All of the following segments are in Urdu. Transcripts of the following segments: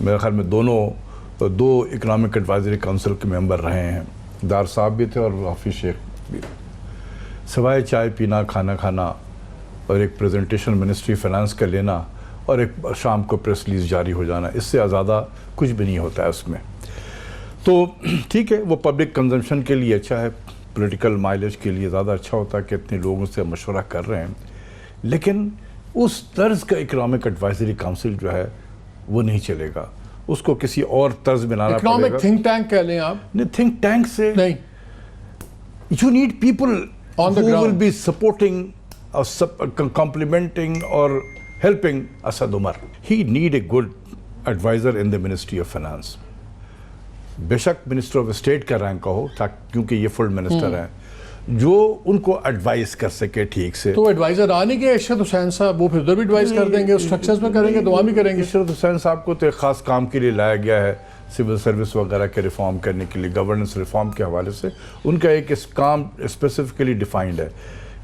میرے خیال میں دو اکنامک ایڈوائزری کونسل کے ممبر رہے ہیں، دار صاحب بھی تھے اور حافظ شیخ بھی. سوائے چائے پینا، کھانا کھانا اور ایک پریزنٹیشن منسٹری فائنانس کا لینا اور ایک شام کو پریس ریلیز جاری ہو جانا، اس سے زیادہ کچھ بھی نہیں ہوتا ہے اس میں. تو ٹھیک ہے، وہ پبلک کنزمپشن کے لیے اچھا ہے، پولیٹیکل مائلیج کے لیے زیادہ اچھا ہوتا ہے کہ اتنے لوگوں سے مشورہ کر رہے ہیں، لیکن اس طرز کا اکنامک ایڈوائزری کونسل جو ہے وہ نہیں چلے گا. اس کو کسی اور طرز بنانا پڑے گا. اکنامک تھنک ٹینک کہہ لیں آپ. نہیں، تھنک ٹینک سے نہیں، you need people On the who ground. will be supporting or complimenting or helping Asad Umar. He need a good advisor in the Ministry of Finance. بے شک منسٹر آف اسٹیٹ کا رینک کا ہو، کیونکہ یہ فل منسٹر ہیں، جو ان کو ایڈوائز کر سکے ٹھیک سے. تو ایڈوائزر آ نہیں گئے ارشد حسین صاحب، وہ پھر ادھر بھی ایڈوائز کر دیں گے، اسٹرکچرز میں کریں گے، دعا بھی کریں گے. ارشد حسین صاحب کو تو ایک خاص کام کے لیے لایا گیا ہے، سول سروس وغیرہ کے ریفارم کرنے کے لیے، گورننس ریفارم کے حوالے سے ان کا ایک کام اسپیسیفکلی ڈیفائنڈ ہے.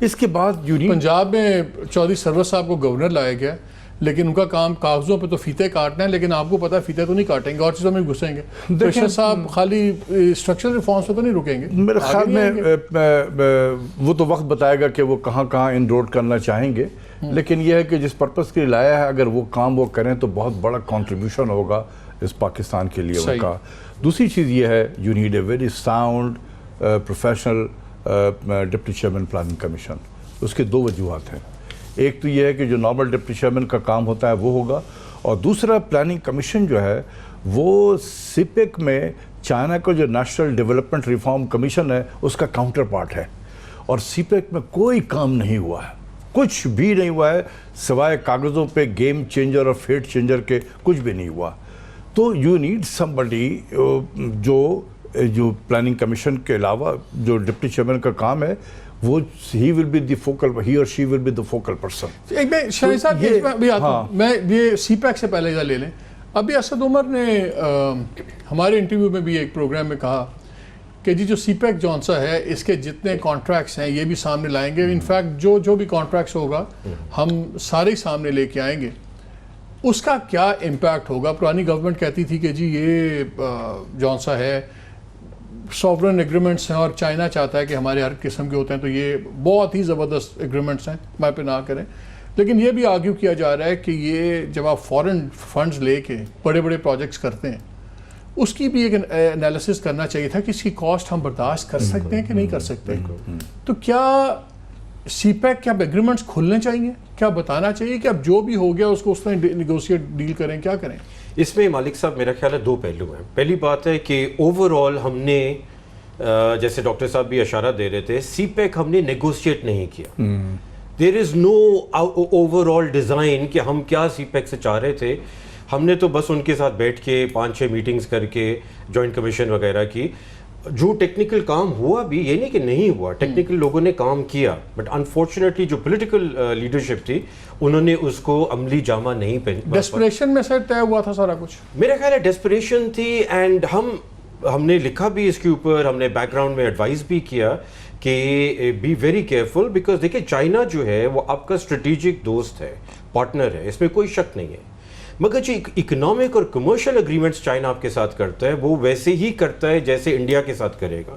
اس کے بعد پنجاب میں چودھری سرور صاحب کو گورنر لایا گیا، لیکن ان کا کام کاغذوں پہ تو فیتے کاٹنا ہے، لیکن آپ کو پتا ہے فیتے تو نہیں کاٹیں گے، اور چیزوں میں گھسیں گے. ارشد صاحب خالی اسٹرکچرل ریفارمس پہ تو نہیں رکیں گے. میرے خیال میں وہ تو وقت بتائے گا کہ وہ کہاں کہاں انرول کرنا چاہیں گے، لیکن یہ ہے کہ جس پرپس کے لیے لایا ہے اگر وہ کام وہ کریں تو بہت بڑا کنٹریبیوشن ہوگا اس پاکستان کے لیے ان کا. دوسری چیز یہ ہے، you need a very sound professional deputy chairman planning commission. اس کے دو وجوہات ہیں. ایک تو یہ ہے کہ جو نارمل ڈپٹی چیئرمین کا کام ہوتا ہے وہ ہوگا، اور دوسرا پلاننگ کمیشن جو ہے وہ سی پیک میں چائنا کا جو نیشنل ڈیولپمنٹ ریفارم کمیشن ہے اس کا کاؤنٹر پارٹ ہے، اور سی پیک میں کوئی کام نہیں ہوا ہے، کچھ بھی نہیں ہوا ہے سوائے کاغذوں پہ گیم چینجر اور فیٹ چینجر کے، کچھ بھی نہیں ہوا. تو یو نیڈ سم بڈی جو پلاننگ کمیشن کے علاوہ جو ڈپٹی چیئرمین کا کام ہے وہ he or she will be the focal person. ایک میں شاہد صاحب اس میں بھی آتا ہوں، میں یہ سی پیک سے پہلے لے لیں. ابھی اسد عمر نے ہمارے انٹرویو میں بھی ایک پروگرام میں کہا کہ جی جو سی پیک جون سا ہے اس کے جتنے کانٹریکٹس ہیں یہ بھی سامنے لائیں گے. انفیکٹ جو بھی کانٹریکٹس ہوگا ہم سارے ہی سامنے لے کے آئیں گے. اس کا کیا امپیکٹ ہوگا؟ پرانی گورنمنٹ کہتی تھی کہ جی یہ جون سا ہے سوورن ایگریمنٹس ہیں اور چائنا چاہتا ہے کہ ہمارے ہر قسم کے ہوتے ہیں، تو یہ بہت ہی زبردست ایگریمنٹس ہیں، میں پہ نہ کریں. لیکن یہ بھی آرگیو کیا جا رہا ہے کہ یہ جب آپ فورن فنڈز لے کے بڑے بڑے پروجیکٹس کرتے ہیں اس کی بھی ایک انالیسس کرنا چاہیے تھا کہ اس کی کاسٹ ہم برداشت کر سکتے ہیں کہ نہیں کر سکتے. تو کیا سی پیک کے اب ایگریمنٹس کھلنے چاہیے؟ کیا بتانا چاہیے کہ اب جو بھی ہو گیا اس کو اس طرح نیگوشیٹ ڈیل کریں؟ کیا کریں؟ اس میں مالک صاحب میرا خیال ہے دو پہلو ہیں. پہلی بات ہے کہ اوور آل ہم نے جیسے ڈاکٹر صاحب بھی اشارہ دے رہے تھے، سی پیک ہم نے نیگوشیٹ نہیں کیا. دیر از نو اوور آل ڈیزائن کہ ہم کیا سی پیک سے چاہ رہے تھے. ہم نے تو بس ان کے ساتھ بیٹھ کے 5-6 میٹنگز کر کے جوائنٹ کمیشن وغیرہ کی. جو ٹیکنیکل کام ہوا بھی یہ نہیں کہ نہیں ہوا، ٹیکنیکل لوگوں نے کام کیا، بٹ انفارچونیٹلی جو پولیٹیکل لیڈرشپ تھی انہوں نے اس کو عملی جامہ نہیں پہنا. ڈیسپریشن میں سر طے ہوا تھا سارا کچھ؟ میرا خیال ہے ڈیسپریشن تھی، اینڈ ہم نے لکھا بھی اس کے اوپر، ہم نے بیک گراؤنڈ میں ایڈوائز بھی کیا کہ بی ویری کیئرفل، بیکاز دیکھیں چائنا جو ہے وہ آپ کا اسٹریٹجک دوست ہے، پارٹنر ہے، اس میں کوئی شک نہیں ہے. مگر جو اکنامک اور کمرشل اگریمنٹس چائنا آپ کے ساتھ کرتا ہے وہ ویسے ہی کرتا ہے جیسے انڈیا کے ساتھ کرے گا.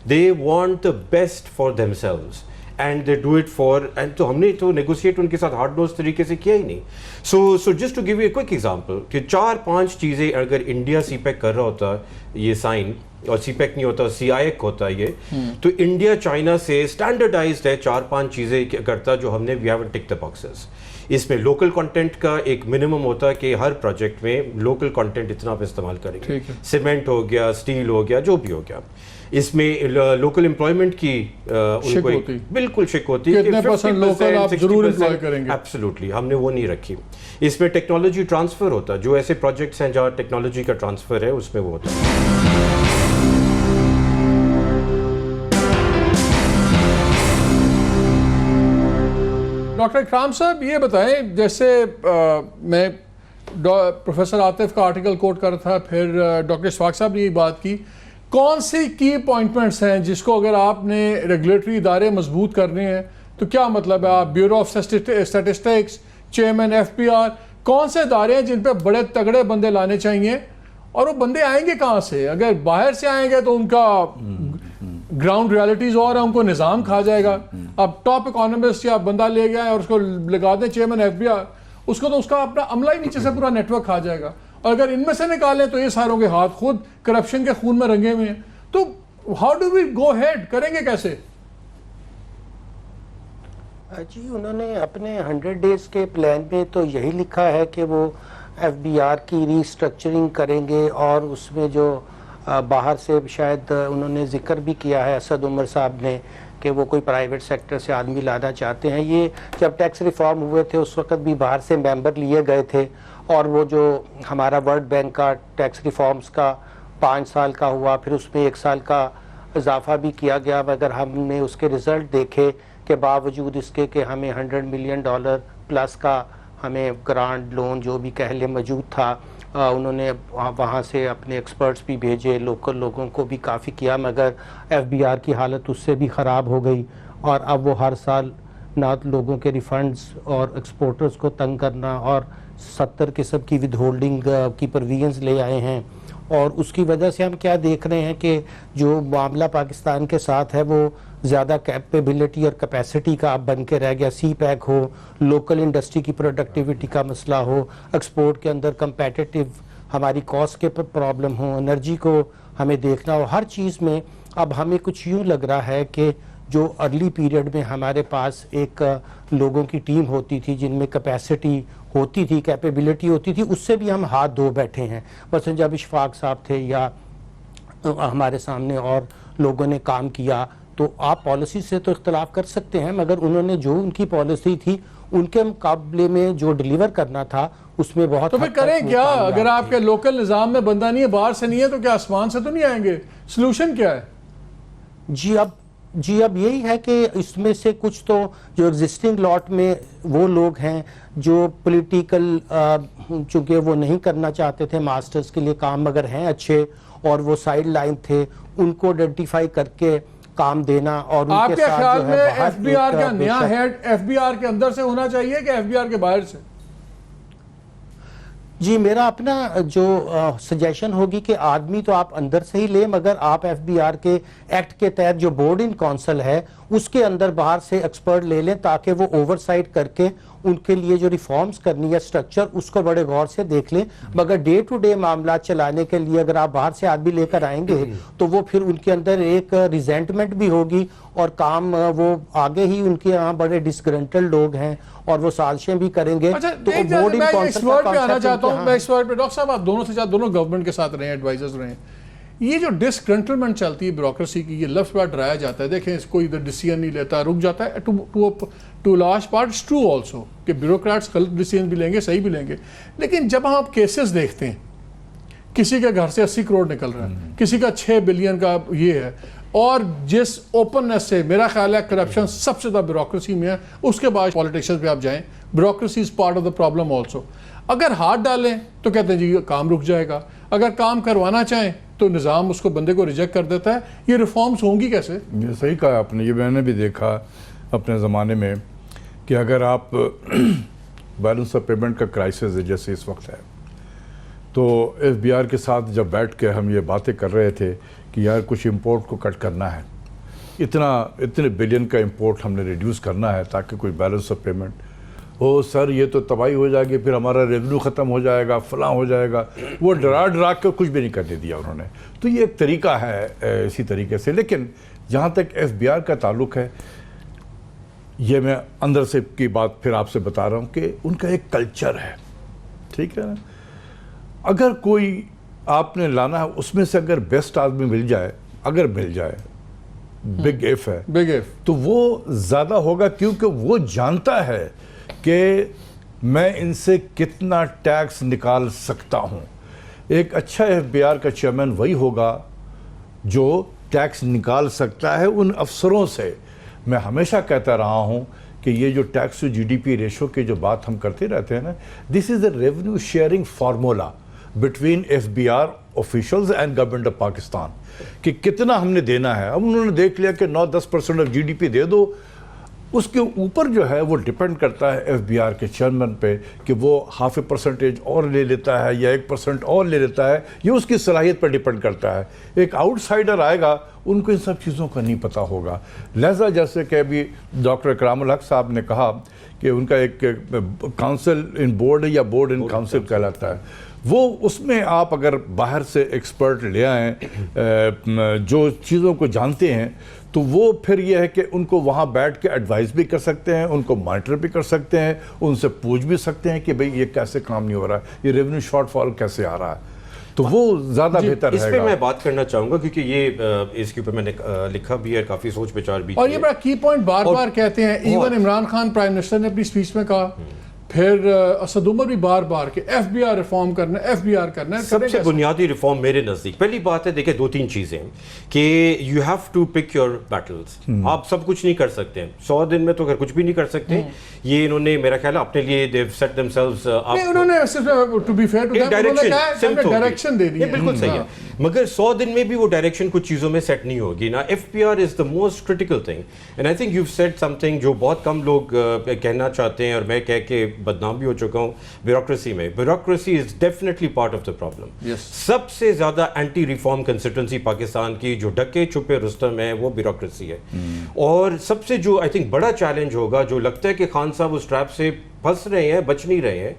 They want the best for themselves and they do it for, and تو ہم نے تو نیگوشیٹ ان کے ساتھ ہارڈ نوز طریقے سے کیا ہی نہیں. So just to give you a quick example کہ 4-5 چیزیں اگر انڈیا سی پیک کر رہا ہوتا یہ سائن، اور سی پیک نہیں ہوتا سی آئی ایک ہوتا یہ، تو انڈیا چائنا سے اسٹینڈرڈائزڈ ہے 4-5 چیزیں کرتا جو ہم نے we haven't tick the boxes. اس میں لوکل کنٹینٹ کا ایک منیمم ہوتا ہے کہ ہر پروجیکٹ میں لوکل کنٹینٹ اتنا آپ استعمال کریں گے. سیمنٹ ہو گیا، اسٹیل ہو گیا، جو بھی ہو گیا. اس میں لوکل امپلائمنٹ کی ان کو بالکل شک ہوتی ہے کہ 50% آپ ضرور امپلائے کریں گے. ایبسلیوٹلی ہم نے وہ نہیں رکھی. اس میں ٹیکنالوجی ٹرانسفر ہوتا ہے، جو ایسے پروجیکٹس ہیں جہاں ٹیکنالوجی کا ٹرانسفر ہے اس میں وہ ہوتا ہے. ڈاکٹر اکرام صاحب یہ بتائیں، جیسے میں پروفیسر عاطف کا آرٹیکل کوٹ کر رہا تھا، پھر ڈاکٹر اشفاق صاحب نے یہ بات کی، کون سی کی اپوائنٹمنٹس ہیں جس کو اگر آپ نے ریگولیٹری ادارے مضبوط کرنے ہیں تو کیا مطلب ہے؟ آپ bureau of statistics, chairman F P R, کون سے ادارے ہیں جن پہ بڑے تگڑے بندے لانے چاہیے, اور وہ بندے آئیں گے کہاں سے؟ اگر باہر سے آئیں گے تو ان کا گراؤنڈ ریالٹیز اور ہیں, ان کو نظام کھا جائے گا. اب ٹاپ اکانومسٹ یا بندہ لے گیا ہے اور اس کو لگا دیں چیئرمین ایف بی آر, اس کو تو اس کا اپنا عملہ ہی نیچے سے پورا نیٹ ورک کھا جائے گا. اور اگر ان میں سے نکالیں تو یہ ساروں کے ہاتھ خود کرپشن کے خون میں رنگے ہوئے ہیں. تو how do we go head, کریں گے کیسے؟ جی انہوں نے اپنے 100 ڈیز کے پلان میں تو یہی لکھا ہے کہ وہ ایف بی آر کی ری اسٹرکچرنگ کریں گے, اور اس میں جو باہر سے شاید انہوں نے ذکر بھی کیا ہے اسد عمر صاحب نے کہ وہ کوئی پرائیویٹ سیکٹر سے آدمی لانا چاہتے ہیں. یہ جب ٹیکس ریفارم ہوئے تھے اس وقت بھی باہر سے ممبر لیے گئے تھے, اور وہ جو ہمارا ورلڈ بینک کا ٹیکس ریفارمز کا 5 سال کا ہوا, پھر اس میں 1 سال کا اضافہ بھی کیا گیا, مگر ہم نے اس کے رزلٹ دیکھے کہ باوجود اس کے کہ ہمیں $100 ملین پلس کا ہمیں گرانٹ لون جو بھی کہہ لیں موجود تھا, انہوں نے وہاں سے اپنے ایکسپرٹس بھی بھیجے, لوکل لوگوں کو بھی کافی کیا, مگر ایف بی آر کی حالت اس سے بھی خراب ہو گئی. اور اب وہ ہر سال نہ لوگوں کے ریفنڈز اور ایکسپورٹرز کو تنگ کرنا, اور 70 قسم کی ود ہولڈنگ کی پروویژنز لے آئے ہیں. اور اس کی وجہ سے ہم کیا دیکھ رہے ہیں کہ جو معاملہ پاکستان کے ساتھ ہے وہ زیادہ کیپیبلٹی اور کیپیسٹی کا اب بن کے رہ گیا. سی پیک ہو, لوکل انڈسٹری کی پروڈکٹیوٹی کا مسئلہ ہو, ایکسپورٹ کے اندر کمپیٹیٹیو ہماری کاسٹ کے پرابلم ہو, انرجی کو ہمیں دیکھنا ہو, ہر چیز میں اب ہمیں کچھ یوں لگ رہا ہے کہ جو ارلی پیریڈ میں ہمارے پاس ایک لوگوں کی ٹیم ہوتی تھی جن میں کیپیسٹی ہوتی تھی, کیپیبلٹی ہوتی تھی, اس سے بھی ہم ہاتھ دھو بیٹھے ہیں. مثلا جب اشفاق صاحب تھے یا ہمارے سامنے اور لوگوں نے کام کیا, تو آپ پالیسی سے تو اختلاف کر سکتے ہیں, مگر انہوں نے جو ان کی پالیسی تھی ان کے مقابلے میں جو ڈیلیور کرنا تھا اس میں بہت. تو پھر کریں کیا؟ اگر آپ کے لوکل نظام میں بندہ نہیں ہے, باہر سے نہیں ہے, تو کیا آسمان سے تو نہیں آئیں گے؟ سلوشن کیا ہے؟ جی اب یہی ہے کہ اس میں سے کچھ تو جو ایگزسٹنگ لاٹ میں وہ لوگ ہیں جو پولیٹیکل چونکہ وہ نہیں کرنا چاہتے تھے ماسٹرز کے لیے کام, مگر ہیں اچھے اور وہ سائیڈ لائن تھے, ان کو آئیڈینٹیفائی کر کے کام دینا. اور آپ کے خیال میں ایف بی آر کا نیا ہیڈ ایف بی آر کے اندر سے ہونا چاہیے کہ ایف بی آر کے باہر سے؟ جی میرا اپنا جو سجیشن ہوگی کہ آدمی تو آپ اندر سے ہی لیں, مگر آپ ایف بی آر کے ایکٹ کے تحت جو بورڈ ان کونسل ہے اس کے اندر باہر سے ایکسپرٹ لے لیں, تاکہ وہ اوور سائٹ کر کے ان کے لیے جو ریفارمز کرنی ہے اسٹرکچر اس کو بڑے غور سے دیکھ لیں. مگر ڈے ٹو ڈے معاملات چلانے کے لیے اگر آپ باہر سے آدمی لے کر آئیں گے تو وہ پھر ان کے اندر ایک ریزینٹمنٹ بھی ہوگی, اور کام وہ آگے ہی ان کے یہاں بڑے ڈسگرنٹل لوگ ہیں اور وہ سازشیں بھی کریں گے. تو بورڈ ان کونسل کا میں آنا چاہتا ہوں, میں ایکسپرٹ پہ ڈاکٹر صاحب آپ دونوں سے چاہتے, دونوں گورنمنٹ کے ساتھ رہے ہیں, ایڈوائزرز رہے ہیں, یہ جو ڈسگرنٹلمنٹ چلتی ہے بیوروکریسی کی, یہ لفظ بار ڈرایا جاتا ہے. دیکھیں اس کوئی ادھر ڈیسیژن نہیں لیتا, رک جاتا ہے. To large part it's true also کہ بیوروکریٹس غلط ڈیسیژن بھی لیں گے, صحیح بھی لیں گے, لیکن جب آپ کیسز دیکھتے ہیں, کسی کے گھر سے 80 کروڑ نکل رہا ہے, کسی کا 6 بلین کا یہ ہے, اور جس اوپننس سے میرا خیال ہے کرپشن سب سے زیادہ بیوروکریسی میں ہے, اس کے بعد پالیٹیشنز پہ آپ جائیں, bureaucracy is part of the problem also. اگر ہاتھ ڈالیں تو کہتے ہیں جی کام رک جائے گا, اگر کام کروانا چاہیں تو نظام اس کو بندے کو ریجیکٹ کر دیتا ہے. یہ ریفارمز ہوں گی کیسے؟ یہ صحیح کہا آپ نے, یہ میں نے بھی دیکھا اپنے زمانے میں کہ اگر آپ بیلنس آف پیمنٹ کا کرائسس ہے جیسے اس وقت ہے, تو ایف بی آر کے ساتھ جب بیٹھ کے ہم یہ باتیں کر رہے تھے کہ یار کچھ امپورٹ کو کٹ کرنا ہے, اتنے بلین کا امپورٹ ہم نے ریڈیوس کرنا ہے تاکہ کوئی بیلنس آف پیمنٹ ہو. سر یہ تو تباہی ہو جائے گی, پھر ہمارا ریونیو ختم ہو جائے گا, فلاں ہو جائے گا. وہ ڈرا کے کچھ بھی نہیں کرنے دیا انہوں نے. تو یہ ایک طریقہ ہے اسی طریقے سے. لیکن جہاں تک ایف بی آر کا تعلق ہے, یہ میں اندر سے کی بات پھر آپ سے بتا رہا ہوں کہ ان کا ایک کلچر ہے, ٹھیک ہے نا. اگر کوئی آپ نے لانا ہے, اس میں سے اگر بیسٹ آدمی مل جائے, اگر مل جائے, بگ ایف ہے, بگ ایف, تو وہ زیادہ ہوگا, کیونکہ وہ جانتا ہے کہ میں ان سے کتنا ٹیکس نکال سکتا ہوں. ایک اچھا ایف بی آر کا چیئرمین وہی ہوگا جو ٹیکس نکال سکتا ہے ان افسروں سے. میں ہمیشہ کہتا رہا ہوں کہ یہ جو tax to G D P ratio کی جو بات ہم کرتے رہتے ہیں نا, this is a revenue sharing formula between F B R officials and government of Pakistan, کہ کتنا ہم نے دینا ہے. اب انہوں نے دیکھ لیا کہ 9-10% آف جی ڈی پی دے دو, اس کے اوپر جو ہے وہ ڈیپینڈ کرتا ہے ایف بی آر کے چیئرمین پہ کہ وہ 0.5% اور لے لیتا ہے یا 1% اور لے لیتا ہے، یہ اس کی صلاحیت پر ڈیپینڈ کرتا ہے. ایک آؤٹ سائڈر آئے گا، ان کو ان سب چیزوں کا نہیں پتہ ہوگا. لہٰذا جیسے کہ ابھی ڈاکٹر اکرام الحق صاحب نے کہا کہ ان کا ایک کاؤنسل ان بورڈ ہے یا بورڈ ان کاؤنسل کہلاتا ہے، وہ اس میں آپ اگر باہر سے ایکسپرٹ لے آئیں جو چیزوں کو جانتے ہیں، تو وہ پھر یہ ہے کہ ان کو وہاں بیٹھ کے ایڈوائز بھی کر سکتے ہیں، ان کو مانیٹر بھی کر سکتے ہیں، ان سے پوچھ بھی سکتے ہیں کہ بھئی یہ کیسے کام نہیں ہو رہا ہے، یہ ریونیو شارٹ فال کیسے آ رہا ہے. تو وہ زیادہ بہتر اس رہے پہ گا. میں بات کرنا چاہوں گا کیونکہ یہ اس کے اوپر میں نے لکھا بھی ہے، کافی سوچ بچار بھی اور یہ بڑا کی پوائنٹ بار بار کہتے ہیں. Even Imran Khan prime minister نے اپنی اسپیچ میں کہا، پھر اسد عمر بھی بار بار کہ ایف بی آر ریفارم کرنا ہے، ایف بی آر کرنا ہے. سب سے بنیادی ریفارم میرے نزدیک پہلی بات ہے، دیکھیں 2-3 چیزیں کہ you have to pick your battles. آپ سب کچھ نہیں کر سکتے ہیں 100 دن میں، تو کچھ بھی نہیں کر سکتے. یہ انہوں نے میرا خیال ہے اپنے لیے دیو سیٹ دیم سیلوز، انہوں نے to be fair to direction دے دی. بالکل صحیح ہے، مگر 100 دن میں بھی وہ ڈائریکشن کچھ چیزوں میں سیٹ نہیں ہوگی نا. F P R is the most critical thing and I think you said something جو بہت کم لوگ کہنا چاہتے ہیں اور میں کہہ کے بدنام بھی ہو چکا ہوں. بیوروکریسی میں، bureaucracy is definitely part of the problem. سب سے زیادہ اینٹی ریفارم کنسلٹنسی پاکستان کی جو ڈکے چھپے رستم ہے وہ بیوروکریسی ہے. اور سب سے جو آئی تھنک بڑا چیلنج ہوگا، جو لگتا ہے کہ خان صاحب اس ٹریپ سے پھنس رہے ہیں، بچ نہیں رہے ہیں.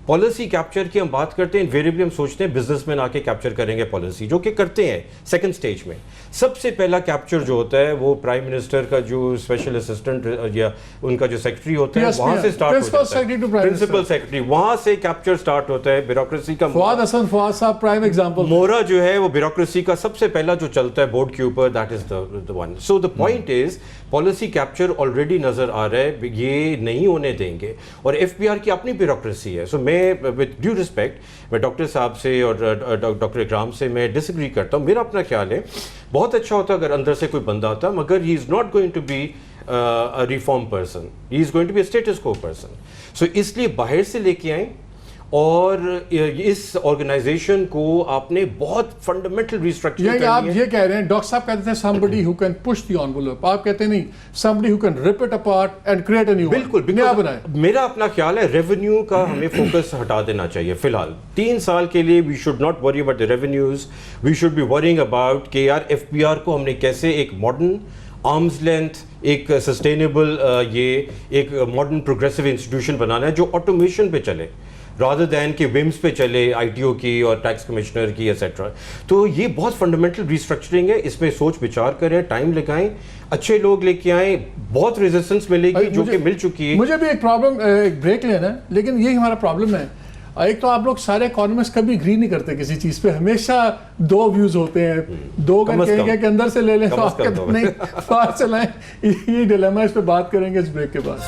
پالیسی کیپچر کی ہم بات کرتے ہیں، انویریبلی ہم سوچتے ہیں بزنس مین آ کے کیپچر کریں گے پالیسی، جو کہ کرتے ہیں سیکنڈ سٹیج میں. سب سے پہلا کیپچر جو ہوتا ہے وہ پرائم منسٹر کا جو اسپیشل اسسٹنٹ یا ان کا جو سیکرٹری ہوتا ہے وہاں سے سٹارٹ ہوتا ہے. پرنسپل سیکرٹری وہاں سے کیپچر سٹارٹ ہوتا ہے بیوروکریسی کا. فواد حسن فواد صاحب پرائم ایگزامپل. مورا جو ہے وہ بیوروکریسی کا سب سے پہلا جو چلتا ہے بورڈ کے اوپر، that is the one. So the point is policy capture already نظر آ رہا ہے، یہ نہیں ہونے دیں گے. اور ایف پی آر کی اپنی بیوروکریسی ہے. سو میں with due respect میں ڈاکٹر صاحب سے اور ڈاکٹر اکرام سے میں ڈس ایگری کرتا ہوں. میرا اپنا خیال ہے بہت اچھا ہوتا اگر اندر سے کوئی بندہ آتا، مگر he is not going to be a reform person, he is going to be a status quo person. So اس لیے باہر سے لے کے آئیں اور اس آرگنائزیشن کو آپ نے بہت فنڈامنٹل ریسٹرکچر کرنی ہے. آپ یہ کہہ رہے ہیں، ڈاکٹر صاحب کہتے ہیں somebody who can push the envelope، آپ کہتے ہیں نہیں somebody who can rip it apart and create a new one. بالکل نیا بنائیں. میرا اپنا خیال ہے ریونیو کا ہمیں فوکس ہٹا دینا چاہیے فی الحال 3 سال کے لیے. We should not worry about the revenues, we should be worrying about کہ یار ایف پی آر کو ہم نے کیسے ایک ماڈرن آرمز لینتھ، ایک سسٹینیبل، یہ ایک ماڈرن پروگریسو انسٹیٹیوشن بنانا ہے جو آٹومیشن پہ چلے رادر دین کہ ومس پہ چلے، آئی ٹی او کی اور ٹیکس کمشنر کی ایٹسٹرا. تو یہ بہت فنڈامنٹل ریسٹرکچرنگ ہے، اس میں سوچ بچار کریں، ٹائم لگائیں، اچھے لوگ لے کے آئیں. بہت ریزسٹنس ملے گی جو کہ مل چکی ہے. مجھے بھی ایک پرابلم، ایک بریک لینا ہے، لیکن یہی ہمارا پرابلم ہے. ایک تو آپ لوگ سارے اکانومسٹ کبھی اگری نہیں کرتے کسی چیز پہ، ہمیشہ 2 ویوز ہوتے ہیں. 2 کہیں گے کہ اندر سے لے لیں، نہیں باہر چلائیں. یہ ڈیلیما، اس پہ بات کریں گے اس بریک کے بعد.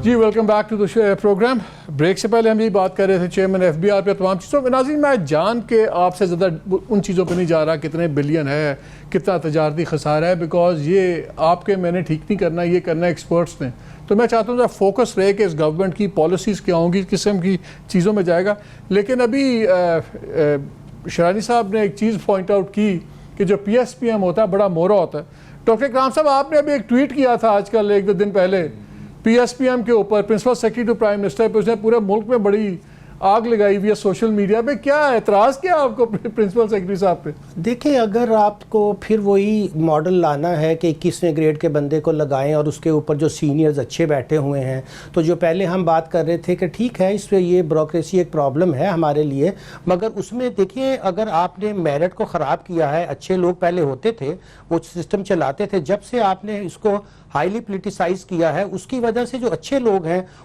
جی welcome back to the programme. Break سے پہلے ہم یہی بات کر رہے تھے چیئرمین ایف بی آر پہ، تمام چیزوں پہ. ناظرین میں جان کے آپ سے زیادہ ان چیزوں پہ نہیں جا رہا کتنے بلین ہے، کتنا تجارتی خسارہ ہے، بیکاز یہ آپ کے میں نے ٹھیک نہیں کرنا، یہ کرنا ایکسپرٹس نے. تو میں چاہتا ہوں فوکس رہے کہ اس گورنمنٹ کی پالیسیز کیا ہوں گی، کس قسم کی چیزوں میں جائے گا. لیکن ابھی شرانی صاحب نے ایک چیز پوائنٹ آؤٹ کی کہ جو پی ایس پی ایم ہوتا ہے بڑا مورا ہوتا ہے. ڈاکٹر اکرام صاحب آپ نے ابھی ایک ٹویٹ کیا تھا آج کل 1-2 دن پہلے پی ایس پی ایم کے اوپر، principal secretary to prime minister پہ. اس نے پورے ملک میں بڑی آگ لگائی ہوئی ہے سوشل میڈیا پہ. کیا اعتراض کیا آپ کو پرنسپل سیکرٹری صاحب پہ؟ دیکھیں اگر آپ کو پھر وہی ماڈل لانا ہے کہ 21ویں گریڈ کے بندے کو لگائیں اور اس کے اوپر جو سینئرز اچھے بیٹھے ہوئے ہیں، تو جو پہلے ہم بات کر رہے تھے کہ ٹھیک ہے اس پہ یہ بیوروکریسی ایک پرابلم ہے ہمارے لیے، مگر اس میں دیکھیں اگر آپ نے میرٹ کو خراب کیا ہے، اچھے لوگ پہلے ہوتے تھے وہ سسٹم چلاتے تھے، جب سے آپ نے اس کو ہائیلی پولیٹیسائز کیا ہے اس کی وجہ سے جو اچھے لوگ ہیں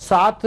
7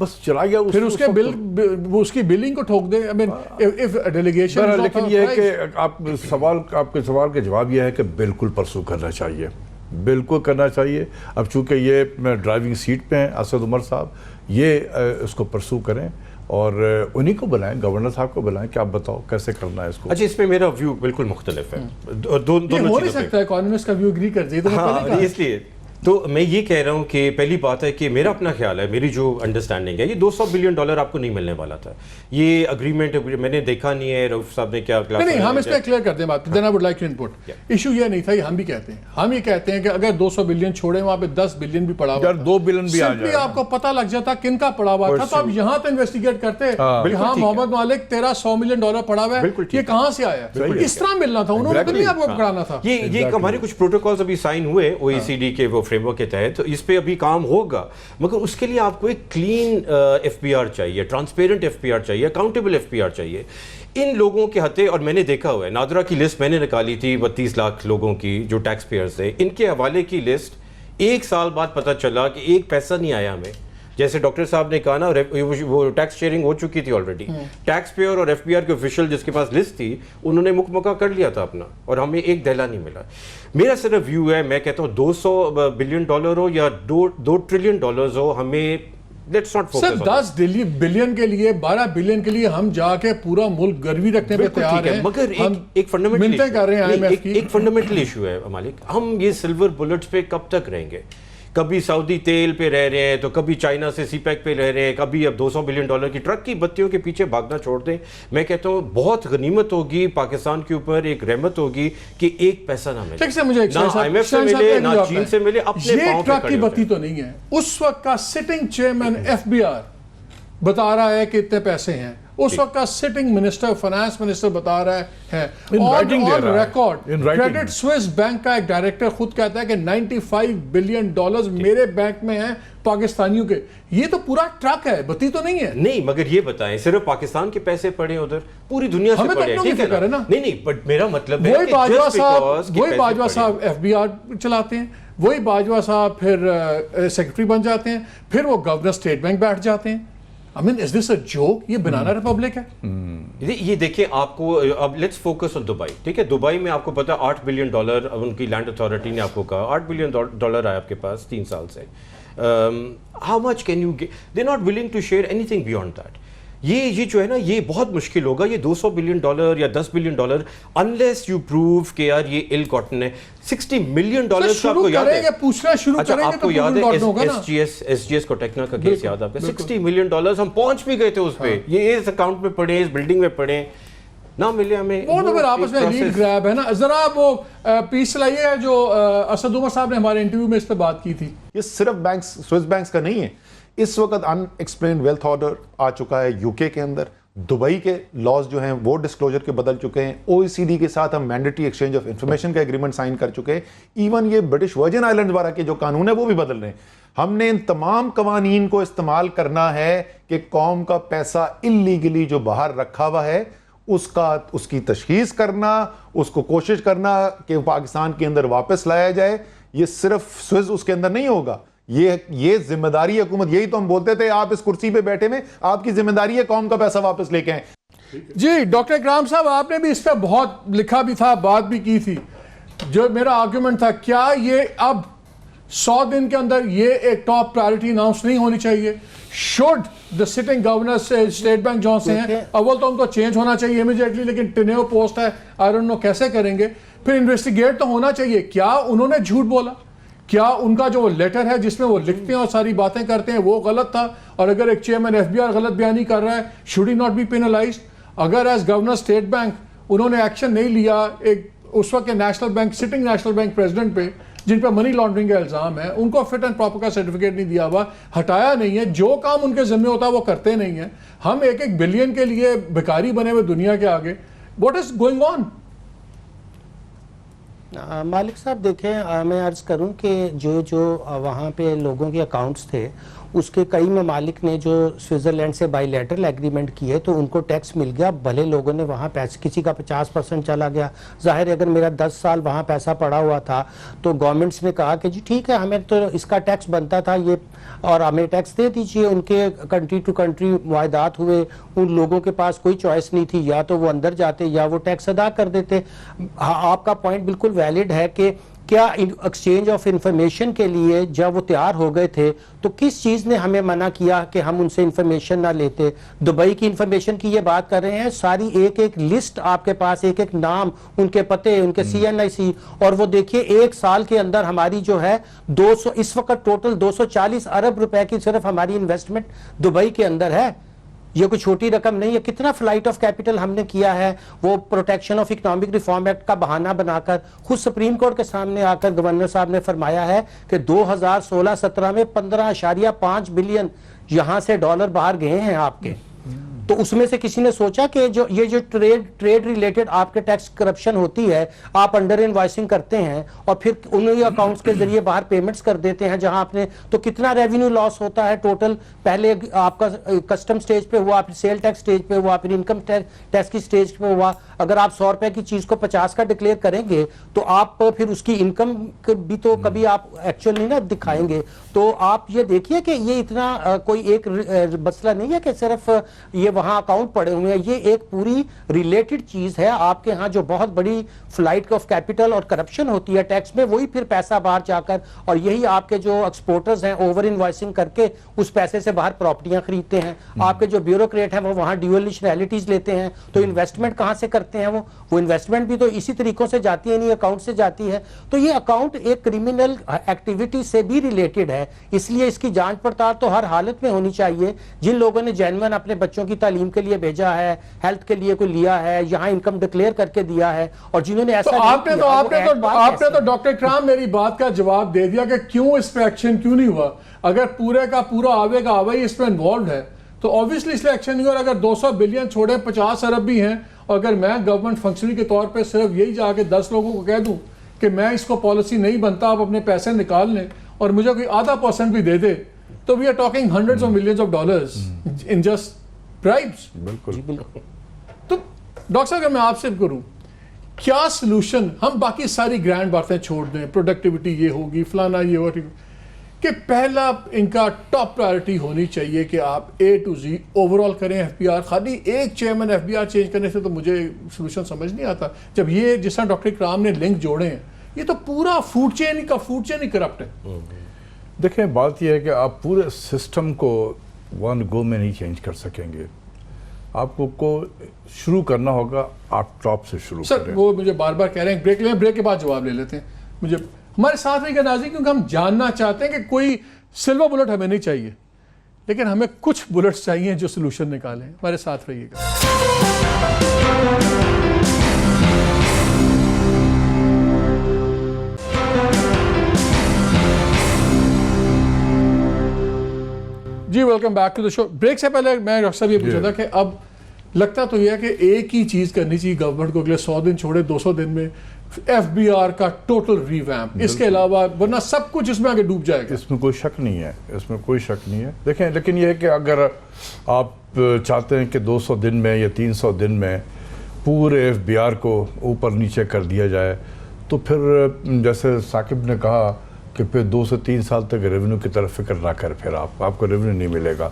بس چلا گیا پھر اس کے اس کی بلنگ کو ٹھوک دے. ڈیلیگیشن. لیکن یہ ہے کہ آپ کے سوال کا جواب یہ ہے کہ بالکل پرسو کرنا چاہیے, بالکل کرنا چاہیے. اب چونکہ یہ ڈرائیونگ سیٹ پہ ہیں اسد عمر صاحب, یہ اس کو پرسو کریں اور انہی کو بلائیں, گورنر صاحب کو بلائیں کہ آپ بتاؤ کیسے کرنا ہے اس کو. اچھا, اس میں میرا ویو بالکل مختلف ہے. دونوں ہو نہیں سکتا ہے اکانومسٹ کا ویو اگری کر دیے. اس لیے تو میں یہ کہہ رہا ہوں کہ پہلی بات ہے کہ میرا اپنا خیال ہے, میری جو انڈرسٹینڈنگ ہے, یہ $200 بلین آپ کو نہیں ملنے والا تھا. یہ اگریمنٹ میں نے دیکھا نہیں ہے رؤف صاحب نے کیا. نہیں, ہم اس پہ کلیئر کر دیں بات. Then I would like to input. Issue یہ نہیں تھا, یہ ہم بھی کہتے ہیں, ہم یہ کہتے ہیں کہ اگر 200 بلین چھوڑے وہاں پہ 10 بلین بھی پڑا ہوا, 2 بلین بھی آ جائے, آپ کو پتہ لگ جاتا کن کا پڑا ہوا تھا, تو آپ یہاں تو انویسٹیگیٹ کرتے کہ ہاں محمد مالک تیرا $100 ملین پڑا ہوا ہے, یہ کہاں سے آیا, اس طرح ملنا تھا, انہوں نے نہیں آپ کو پکڑانا تھا. یہ ہمارے کچھ پروٹوکالز ابھی سائن ہوئے OECD کے وہ فریم ورک کے تحت, اس پہ ابھی کام ہوگا, مگر اس کے لیے آپ کو ایک کلین FBR چاہیے, ٹرانسپیرنٹ FBR چاہیے, اکاؤنٹیبل FBR چاہیے. ان لوگوں کے ہتھے, اور میں نے دیکھا ہوا ہے, نادرا کی لسٹ میں نے نکالی تھی 32 لاکھ لوگوں کی جو ٹیکس پیئرز تھے, ان کے حوالے کی لسٹ 1 سال بعد پتہ چلا کہ 1 پیسہ نہیں آیا ہمیں. جیسے ڈاکٹر صاحب نے کہا نا, وہ ٹیکس شیئرنگ ہو چکی تھی آلریڈی. ٹیکس پیئر اور FBR کے آفیشیل جس کے پاس لسٹ تھی, انہوں نے مکمکہ کر لیا تھا اپنا, اور ہمیں ایک دہلا نہیں ملا. میرا صرف ویو ہے, میں کہتا ہوں $200 بلین ہو یا $2 ٹریلین ہو, ہمیں لیٹس ناٹ فوکس. 10 بلین کے لیے, 12 بلین کے لیے ہم جا کے پورا ملک گروی رکھنے پہ تیار ہیں, مگر ایک فنڈامنٹل ایشو ہے مالک, ہم یہ سلور بلٹس پہ کب تک رہیں گے؟ کبھی سعودی تیل پہ رہ رہے ہیں, تو کبھی چائنا سے سی پیک پہ رہ رہے ہیں, کبھی اب $200 بلین کی ٹرک کی بتیوں کے پیچھے بھاگنا چھوڑ دیں. میں کہتا ہوں بہت غنیمت ہوگی پاکستان کے اوپر, ایک رحمت ہوگی کہ 1 پیسہ نہ ملے, نہ IMF سے ملے, نہ چین سے ملے, اپنے پاؤں پہ ٹرک کی بتی تو نہیں ہے. اس وقت کا سٹنگ چیئرمین FBR بتا رہا ہے کہ اتنے پیسے ہیں, اس وقت کا سٹنگ منسٹر, فائنانس منسٹر بتا رہا ہے. اور ریکارڈ کریڈٹ سوئس بینک کا ایک ڈائریکٹر خود کہتا ہے کہ $95 بلین میرے بینک میں ہیں پاکستانیوں کے. یہ تو پورا ٹرک ہے, بتی تو نہیں ہے. نہیں, مگر یہ بتائیں صرف پاکستان کے پیسے پڑے ادھر, پوری دنیا سے پڑے, ٹھیک ہے نا؟ نہیں, بٹ میرا مطلب ہے وہی باجوہ صاحب FBR چلاتے ہیں, وہی باجوہ صاحب پھر سیکرٹری بن جاتے ہیں, پھر وہ گورنر اسٹیٹ بینک بیٹھ جاتے ہیں. I mean, is this a joke? یہ بنانا ریپبلک ہے. یہ دیکھیں, آپ کو اب لیٹس فوکس آن دبئی, ٹھیک ہے؟ دبئی میں آپ کو پتا $8 بلین ان کی لینڈ اتھارٹی نے آپ کو کہا $8 بلین آیا آپ کے پاس 3 سال سے. How much can you get? They're not willing to share anything beyond that. یہ جو ہے نا, یہ بہت مشکل ہوگا یہ $200 بلین یا $10 بلین unless you prove کہ یار یہ ill gotten ہے. $60 ملین کا آپ کو یاد ہے, پوچھنا شروع کریں گے, آپ کو یاد ہے SGS کوٹیکنا کا کیس یاد آپ کا, $60 ملین ہم پہنچ بھی گئے تھے اس پہ, یہ اس اکاؤنٹ میں پڑے, اس بلڈنگ میں پڑے, نہ ملے ہمیں. وہ تو پھر آپس میں لیڈ گریب ہے نا. ذرا وہ پیس لائیے جو اسد عمر صاحب نے ہمارے انٹرویو میں اس پہ بات کی تھی. یہ صرف بینکس, سوئس بینکس کا نہیں ہے. اس وقت ان ایکسپلینڈ ویلتھ آرڈر آ چکا ہے UK کے اندر, دبئی کے لاز جو ہیں وہ ڈسکلوجر کے بدل چکے ہیں, OECD کے ساتھ ہم مینڈیٹری ایکسچینج آف انفارمیشن کا ایگریمنٹ سائن کر چکے ہیں, ایون یہ برٹش ورجن آئلینڈ وغیرہ کے جو قانون ہے وہ بھی بدل رہے ہیں. ہم نے ان تمام قوانین کو استعمال کرنا ہے کہ قوم کا پیسہ اللیگلی جو باہر رکھا ہوا ہے اس کی تشخیص کرنا, اس کو کوشش کرنا کہ پاکستان کے اندر واپس لایا جائے. یہ صرف سوئز اس کے اندر نہیں ہوگا, یہ ذمہ داری حکومت, یہی تو ہم بولتے تھے آپ اس کرسی پہ بیٹھے میں, آپ کی ذمہ داری ہے قوم کا پیسہ واپس لے کے آئیں. جی ڈاکٹر اکرام صاحب, آپ نے بھی اس پہ بہت لکھا بھی تھا, بات بھی کی تھی. جو میرا آرگومنٹ تھا, کیا یہ اب 100 دن کے اندر یہ ایک ٹاپ پرائرٹی اناؤنس نہیں ہونی چاہیے؟ شوڈ دا سٹنگ گورنر سے اسٹیٹ بینک جو سے ہیں, اول تو ان کو چینج ہونا چاہیے امیڈیٹلی, لیکن ٹینیو پوسٹ ہے, آئی ڈونٹ نو کیسے کریں گے. پھر انویسٹیگیٹ تو ہونا چاہیے, کیا انہوں نے جھوٹ بولا, کیا ان کا جو لیٹر ہے جس میں وہ لکھتے ہیں اور ساری باتیں کرتے ہیں وہ غلط تھا, اور اگر ایک چیئرمین FBR غلط بیانی کر رہا ہے, should he not be penalized? اگر ایز گورنر اسٹیٹ بینک انہوں نے ایکشن نہیں لیا ایک اس وقت کے national bank, sitting national bank president پہ جن پہ منی لانڈرنگ کا الزام ہے, ان کو فٹ اینڈ پراپر کا سرٹیفکیٹ نہیں دیا ہوا, ہٹایا نہیں ہے, جو کام ان کے ذمہ ہوتا ہے وہ کرتے نہیں ہیں, ہم 1 بلین کے لیے بھکاری بنے ہوئے دنیا کے آگے. What is going on? مالک صاحب دیکھیں، میں عرض کروں کہ جو وہاں پہ لوگوں کے اکاؤنٹس تھے اس کے کئی ممالک نے جو سوئٹزرلینڈ سے بائی لیٹرل ایگریمنٹ کیے تو ان کو ٹیکس مل گیا، بھلے لوگوں نے وہاں پیسے کسی کا 50% چلا گیا. ظاہر ہے اگر میرا 10 سال وہاں پیسہ پڑا ہوا تھا تو گورنمنٹس نے کہا کہ جی ٹھیک ہے ہمیں تو اس کا ٹیکس بنتا تھا یہ اور ہمیں ٹیکس دے دیجئے. ان کے کنٹری ٹو کنٹری معاہدات ہوئے، ان لوگوں کے پاس کوئی چوائس نہیں تھی، یا تو وہ اندر جاتے یا وہ ٹیکس ادا کر دیتے. آپ کا پوائنٹ بالکل ویلڈ ہے کہ کیا ایکسچینج آف انفارمیشن کے لیے جب وہ تیار ہو گئے تھے تو کس چیز نے ہمیں منع کیا کہ ہم ان سے انفارمیشن نہ لیتے؟ دبئی کی انفارمیشن کی یہ بات کر رہے ہیں، ساری ایک ایک لسٹ آپ کے پاس، ایک ایک نام، ان کے پتے، ان کے CNIC، اور وہ دیکھیے ایک سال کے اندر ہماری جو ہے 200 اس وقت ٹوٹل 240 ارب روپے کی صرف ہماری انویسٹمنٹ دبئی کے اندر ہے. یہ کوئی چھوٹی رقم نہیں ہے. کتنا فلائٹ آف کیپٹل ہم نے کیا ہے وہ protection of economic reform act کا بہانہ بنا کر. خود سپریم کورٹ کے سامنے آ کر گورنر صاحب نے فرمایا ہے کہ 2016-17 میں 15.5 بلین یہاں سے ڈالر باہر گئے ہیں آپ کے. تو اس میں سے کسی نے سوچا کہ یہ جو ٹریڈ ریلیٹڈ آپ کے ٹیکس کرپشن ہوتی ہے، آپ انڈر انوائسنگ کرتے ہیں اور پھر انہی اکاؤنٹس کے ذریعے باہر پیمنٹس کر دیتے ہیں جہاں آپ نے، تو کتنا ریونیو لاس ہوتا ہے ٹوٹل. پہلے آپ کا کسٹم سٹیج پہ ہوا، پھر سیل ٹیکس سٹیج پہ ہوا، پھر انکم ٹیکس کی سٹیج پہ ہوا. اگر آپ 100 روپے کی چیز کو 50 کا ڈکلیئر کریں گے تو آپ پھر اس کی انکم بھی تو کبھی آپ ایکچوئل نہیں نا دکھائیں گے. تو آپ یہ دیکھیے کہ یہ اتنا کوئی ایک مسئلہ نہیں ہے کہ صرف یہ وہاں اکاؤنٹ پڑے ہوئے ہیں، یہ ایک پوری ریلیٹڈ چیز ہے. آپ کے ہاں جو بہت بڑی فلائٹ آف کیپٹل اور کرپشن ہوتی ہے ٹیکس میں، وہی پھر پیسہ باہر جا کر، اور یہی آپ کے جو ایکسپورٹرز ہیں اوور انوائسنگ کر کے اس پیسے سے باہر پراپرٹیاں خریدتے ہیں. آپ کے جو بیوروکریٹ ہیں وہ وہاں ڈیول نیشنلٹیز لیتے ہیں. تو انویسٹمنٹ کہاں سے کرتے ہیں وہ انویسٹمنٹ بھی تو اسی طریقوں سے جاتی ہے، نہیں اکاؤنٹ سے جاتی ہے. تو یہ اکاؤنٹ ایک کرمینل ایکٹیویٹی سے بھی ریلیٹڈ ہے، اس لیے اس کی جانچ پڑتال تو ہر حالت میں ہونی چاہیے. جن لوگوں نے جینوئن اپنے بچوں کی تعلیم کے لیے بھیجا ہے، ہیلتھ کے لیے کوئی لیا ہے، یہاں انکم ڈکلیئر کر کے دیا ہے، اور جنہوں نے ایسا آپ نے تو ڈاکٹر اکرام میری بات کا جواب دے دیا کہ کیوں اس پہ ایکشن کیوں نہیں ہوا. اگر پورے کا پورا آوے کا آوائی اس پہ انوالوڈ ہے تو obviously اس لیے ایکشن نہیں ہوا. اگر 200 بلین چھوڑے 50 ارب بھی ہیں، اور اگر میں گورنمنٹ فنکشنری کے طور پہ صرف یہی جا کے 10 لوگوں کو کہہ دوں کہ میں اس کو پالیسی نہیں بنتا، آپ اپنے پیسے نکال لیں اور مجھے کوئی %0.5 بھی دے دے، تو we are talking hundreds of millions of dollars in just bribes. بالکل. تو ڈاکٹر صاحب اگر میں آپ سے کروں، کیا سلوشن؟ ہم باقی ساری گرینڈ باتیں چھوڑ دیں، پروڈکٹیوٹی یہ ہوگی، فلانا یہ ہوگی، کہ پہلا ان کا ٹاپ پرائرٹی ہونی چاہیے کہ آپ A to Z اوورال کریں FBR. خالی ایک چیئرمین FBR چینج کرنے سے تو مجھے سلوشن سمجھ نہیں آتا. جب یہ جس طرح ڈاکٹر اکرام نے لنک جوڑے ہیں، یہ تو پورا فوڈ چین ہی کرپٹ ہے. دیکھیں بات یہ ہے کہ آپ پورے سسٹم کو ون گو میں نہیں چینج کر سکیں گے. آپ کو شروع کرنا ہوگا، آپ ٹاپ سے شروع کریں. سر وہ مجھے بار بار کہہ رہے ہیں بریک لیں، بریک کے بعد جواب لے لیتے ہیں. مجھے ہمارے ساتھ رہیے گا ناظرین، کیونکہ ہم جاننا چاہتے ہیں کہ کوئی سلور بلٹ ہمیں نہیں چاہیے، لیکن ہمیں کچھ بلٹس چاہیے جو سلوشن نکالیں. ہمارے ساتھ رہیے گا. جی welcome back to the show. Break سے پہلے میں ڈاکٹر صاحب یہ پوچھا تھا کہ اب لگتا تو یہ ہے کہ ایک ہی چیز کرنی چاہیے گورنمنٹ کو، اگلے 100 دن چھوڑے 200 دن میں FBR کا ٹوٹل ریویمپ. اس کے علاوہ ورنہ سب کچھ اس میں آگے ڈوب جائے گا. اس میں کوئی شک نہیں ہے، دیکھیں لیکن یہ ہے کہ اگر آپ چاہتے ہیں کہ 200 دن میں یا 300 دن میں پورے FBR کو اوپر نیچے کر دیا جائے، تو پھر جیسے ثاقب نے کہا کہ پھر 2 سے 3 سال تک ریونیو کی طرف فکر نہ کر، پھر آپ کو ریونیو نہیں ملے گا.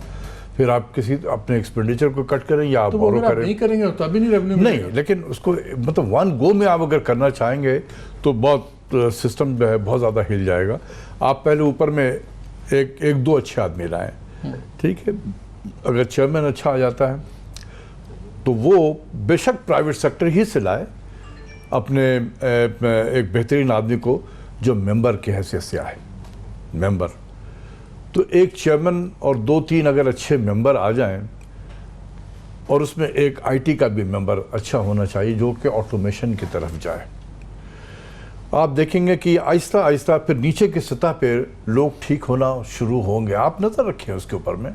پھر آپ کسی اپنے ایکسپینڈیچر کو کٹ کریں یا آپ بورو کریں. نہیں کریں گے تو تبھی نہیں ریونیو نہیں، لیکن اس کو مطلب ون گو میں آپ اگر کرنا چاہیں گے تو بہت سسٹم جو ہے بہت زیادہ ہل جائے گا. آپ پہلے اوپر میں ایک دو اچھے آدمی لائیں، ٹھیک ہے. اگر چیئرمین اچھا آ جاتا ہے تو وہ بے شک پرائیویٹ سیکٹر ہی سے لائے اپنے ایک بہترین آدمی کو جو ممبر کی حیثیت سے آئے. ممبر تو ایک چیئرمین اور 2-3 اگر اچھے ممبر آ جائیں، اور اس میں ایک IT کا بھی ممبر اچھا ہونا چاہیے جو کہ آٹومیشن کی طرف جائے. آپ دیکھیں گے کہ آہستہ آہستہ پھر نیچے کی سطح پہ لوگ ٹھیک ہونا شروع ہوں گے. آپ نظر رکھیں اس کے اوپر میں.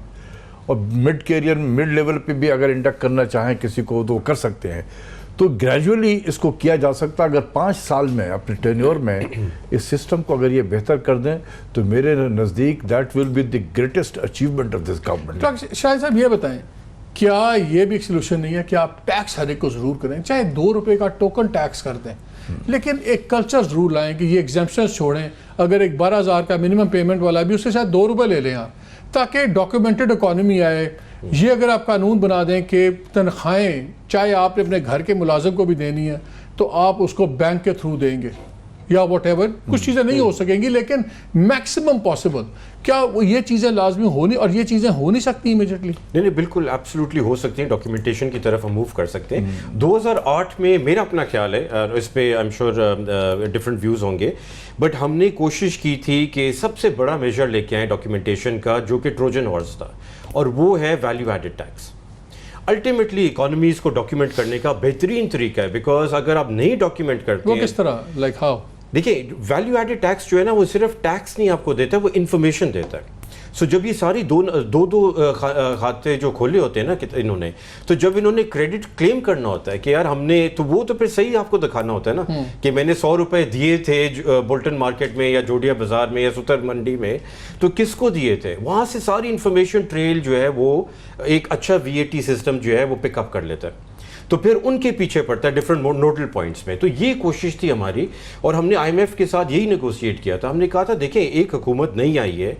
اور مڈ لیول پہ بھی اگر انڈکٹ کرنا چاہیں کسی کو تو کر سکتے ہیں. تو گریجولی اس کو کیا جا سکتا. اگر 5 سال میں اپنے ٹینیور میں اس سسٹم کو اگر یہ بہتر کر دیں تو میرے نزدیک that will be the greatest achievement of this government. Shahid صاحب یہ بتائیں, کیا یہ بھی ایک سلوشن نہیں ہے کہ آپ ٹیکس ہر ایک کو ضرور کریں, چاہے 2 روپے کا ٹوکن ٹیکس کر دیں, لیکن ایک کلچر ضرور لائیں کہ یہ ایگزمپشنز چھوڑیں. اگر ایک 12,000 کا منیمم پیمنٹ والا بھی, اس سے شاید 2 روپے لے لیں آپ, تاکہ ڈاکیومنٹڈ اکانومی آئے. یہ اگر آپ قانون بنا دیں کہ تنخواہیں چاہے آپ نے اپنے گھر کے ملازم کو بھی دینی ہے تو آپ اس کو بینک کے تھرو دیں گے یا واٹ ایور, کچھ چیزیں نہیں ہو سکیں گی لیکن میکسیمم پاسبل, کیا یہ چیزیں لازمی ہونی, اور یہ چیزیں ہو نہیں سکتی امیجیٹلی؟ نہیں بالکل ایبسلیوٹلی ہو سکتی ہیں, ڈاکیومنٹیشن کی طرف ہم موو کر سکتے ہیں. 2008 میں میرا اپنا خیال ہے, اس پہ I am sure different views ہوں گے, بٹ ہم نے کوشش کی تھی کہ سب سے بڑا میجر لے کے آئیں ڈاکیومنٹیشن کا, جو کہ ٹروجن ہارس تھا, اور وہ ہے value added tax. Ultimately economies کو ڈاکیومنٹ کرنے کا بہترین طریقہ ہے, بیکاز اگر آپ نہیں ڈاکیومنٹ کرتے وہ کس طرح, لائک ہاؤ؟ دیکھیں ویلیو ایڈڈ ٹیکس جو ہے نا, وہ صرف ٹیکس نہیں آپ کو دیتا ہے, وہ انفارمیشن دیتا ہے. سو جب یہ ساری دو کھاتے جو کھولے ہوتے ہیں نا انہوں نے, تو جب انہوں نے کریڈٹ کلیم کرنا ہوتا ہے کہ یار ہم نے, تو وہ تو پھر صحیح آپ کو دکھانا ہوتا ہے نا کہ میں نے 100 روپے دیے تھے بولٹن مارکیٹ میں یا جوڈیا بازار میں یا ستر منڈی میں, تو کس کو دیے تھے. وہاں سے ساری انفارمیشن ٹریل جو ہے وہ ایک اچھا VAT سسٹم جو ہے وہ پک اپ کر لیتا ہے. تو پھر ان کے پیچھے پڑتا ہے ڈفرینٹ نوڈل پوائنٹس میں. تو یہ کوشش تھی ہماری, اور ہم نے IMF کے ساتھ یہی نیگوشیٹ کیا تھا. ہم نے کہا تھا دیکھیں ایک حکومت نہیں آئی ہے,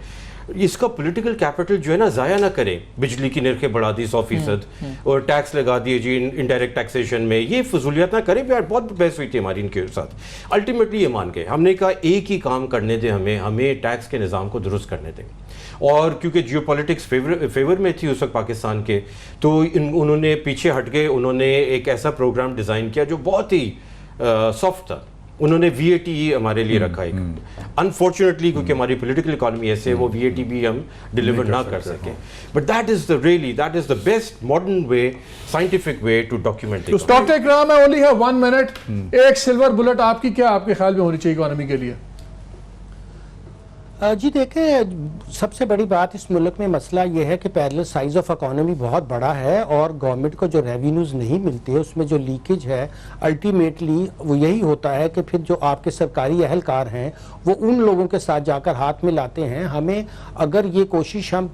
اس کا پولیٹیکل کیپٹل جو ہے نا ضائع نہ کریں. بجلی کی نرخیں بڑھا دی 100% اور ٹیکس لگا دیے جی انڈائریکٹ ٹیکسیشن میں, یہ فضولیات نہ کریں. بہت بحث ہوئی تھی ہماری ان کے ساتھ. الٹیمیٹلی یہ مان گئے, ہم نے کہا ایک ہی کام کرنے دیں ہمیں ٹیکس کے نظام کو درست کرنے دیں. اور کیونکہ جیو پالیٹکس فیور میں تھی اس وقت پاکستان کے, تو انہوں نے پیچھے ہٹ گئے. انہوں نے ایک ایسا پروگرام ڈیزائن کیا جو بہت ہی سافٹ تھا. انہوں نے VAT ہمارے لیے رکھا ایک, انفارچونیٹلی کیونکہ ہماری پولیٹیکل اکانومی ایسے وہ VAT بھی ہم ڈیلیور نہ کر سکیں. But that is the best modern way, scientific way to document. Doctor Ikram, I only have 1 minute. ایک سلور بلٹ آپ کی کیا آپ کے خیال میں ہونی چاہیے اکانومی کے لیے؟ جی دیکھیں, سب سے بڑی بات اس ملک میں مسئلہ یہ ہے کہ پیرلل سائز آف اکانومی بہت بڑا ہے, اور گورنمنٹ کو جو ریونیوز نہیں ملتے اس میں جو لیکیج ہے الٹیمیٹلی وہ یہی ہوتا ہے کہ پھر جو آپ کے سرکاری اہلکار ہیں وہ ان لوگوں کے ساتھ جا کر ہاتھ میں لاتے ہیں. ہمیں اگر یہ کوشش ہم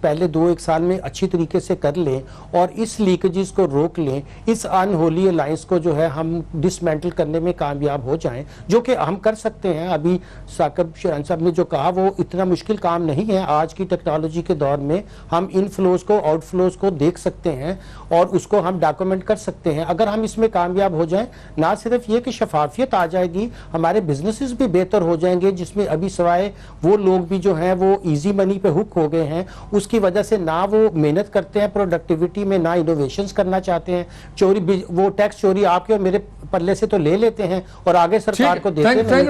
پہلے 2-1 سال میں اچھی طریقے سے کر لیں اور اس لیکیجز کو روک لیں, اس ان ہولی الائنس کو جو ہے ہم ڈسمینٹل کرنے میں کامیاب ہو جائیں, جو کہ ہم کر سکتے ہیں. ابھی ثاقب شرحان صاحب نے جو کہا وہ اتنا مشکل کام نہیں ہے. آج کی ٹیکنالوجی کے دور میں ہم ان فلوز کو, آؤٹ فلوز کو دیکھ سکتے ہیں اور اس کو ہم ڈاکومنٹ کر سکتے ہیں. اگر ہم اس میں کامیاب ہو جائیں, نہ صرف یہ کہ شفافیت آ جائے گی, ہمارے بزنسز بھی بہتر ہو جائیں گے, جس میں ابھی سوائے وہ لوگ بھی جو ہیں وہ ایزی منی پہ ہک ہو گئے ہیں, اس کی وجہ سے نہ وہ محنت کرتے ہیں پروڈکٹیوٹی میں, نہ انوویشنز کرنا چاہتے ہیں. چوری, وہ ٹیکس چوری آپ کے اور میرے پلے سے تو لے لیتے ہیں اور آگے سرکار کو دیتے ہیں.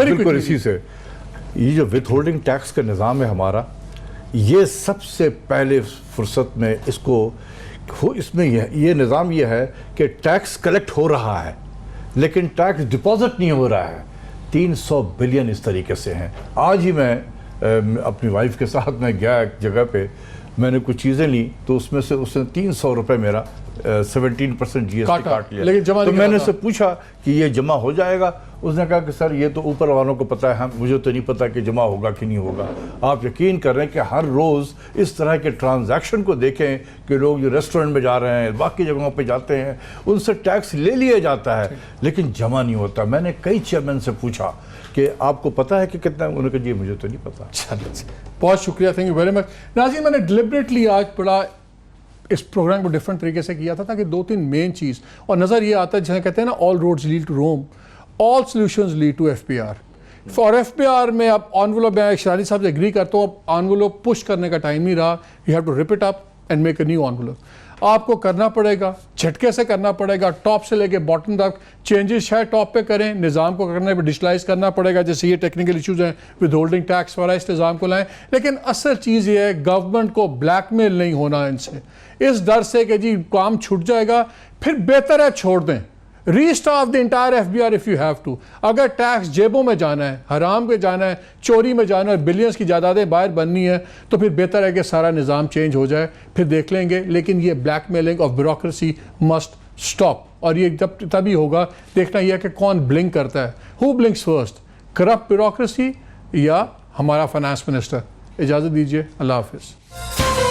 بالکل اسی سے یہ جو وتھ ہولڈنگ ٹیکس کا نظام ہے ہمارا, یہ سب سے پہلے فرصت میں اس میں یہ نظام یہ ہے کہ ٹیکس کلیکٹ ہو رہا ہے لیکن ٹیکس ڈپازٹ نہیں ہو رہا ہے. 300 بلین اس طریقے سے ہیں. آج ہی میں اپنی وائف کے ساتھ میں گیا ایک جگہ پہ, میں نے کچھ چیزیں لی تو اس میں سے اس نے 300 روپے میرا 17% GST کاٹ لیا. تو میں نے اس سے پوچھا کہ یہ جمع ہو جائے گا؟ اس نے کہا کہ سر یہ تو اوپر والوں کو پتہ ہے, مجھے تو نہیں پتہ کہ جمع ہوگا کہ نہیں ہوگا. آپ یقین کر رہے ہیں کہ ہر روز اس طرح کے ٹرانزیکشن کو دیکھیں کہ لوگ جو ریسٹورنٹ میں جا رہے ہیں, باقی جگہوں پہ جاتے ہیں, ان سے ٹیکس لے لیا جاتا ہے لیکن جمع نہیں ہوتا. میں نے کئی چیئرمین سے پوچھا کہ آپ کو پتہ ہے کہ کتنا, انہوں نے کہا جی مجھے تو نہیں پتہ. بہت شکریہ, تھینک یو ویری مچ. ناظرین, میں نے ڈیلیبریٹلی آج بڑا اس پروگرام کو ڈفرنٹ طریقے سے کیا تھا تاکہ 2-3 مین چیز, اور نظر یہ آتا ہے جسے کہتے ہیں نا all roads lead to Rome, all solutions lead to FPR. For FPR میں اب انویلوپ, میں شرانی صاحب سے ایگری کرتا ہوں, اب انویلوپ پش کرنے کا ٹائم نہیں رہا. You have to wrap it up and make a new envelope. آپ کو کرنا پڑے گا, جھٹکے سے کرنا پڑے گا, ٹاپ سے لے کے باٹم تک چینجز شاید ٹاپ پہ کریں, نظام کو کرنے پہ ڈیجیٹلائز کرنا پڑے گا, جیسے یہ ٹیکنیکل ایشوز ہیں ود ہولڈنگ ٹیکس والا, اس نظام کو لائیں. لیکن اصل چیز یہ ہے گورنمنٹ کو بلیک میل نہیں ہونا ان سے, اس ڈر سے کہ جی کام چھوٹ جائے گا, پھر بہتر ہے چھوڑ دیں. Restaff the entire FBR if you have to. اگر ٹیکس جیبوں میں جانا ہے, حرام پہ جانا ہے, چوری میں جانا ہے, بلینس کی جائیدادیں باہر بننی ہے, تو پھر بہتر ہے کہ سارا نظام چینج ہو جائے, پھر دیکھ لیں گے. لیکن یہ black mailing of bureaucracy must stop, اور یہ تبھی ہوگا. دیکھنا یہ ہے کہ کون بلنک کرتا ہے. ہو بلنکس فرسٹ, کرپٹ بیوروکریسی یا ہمارا فائنانس منسٹر؟ اجازت دیجیے, اللہ حافظ.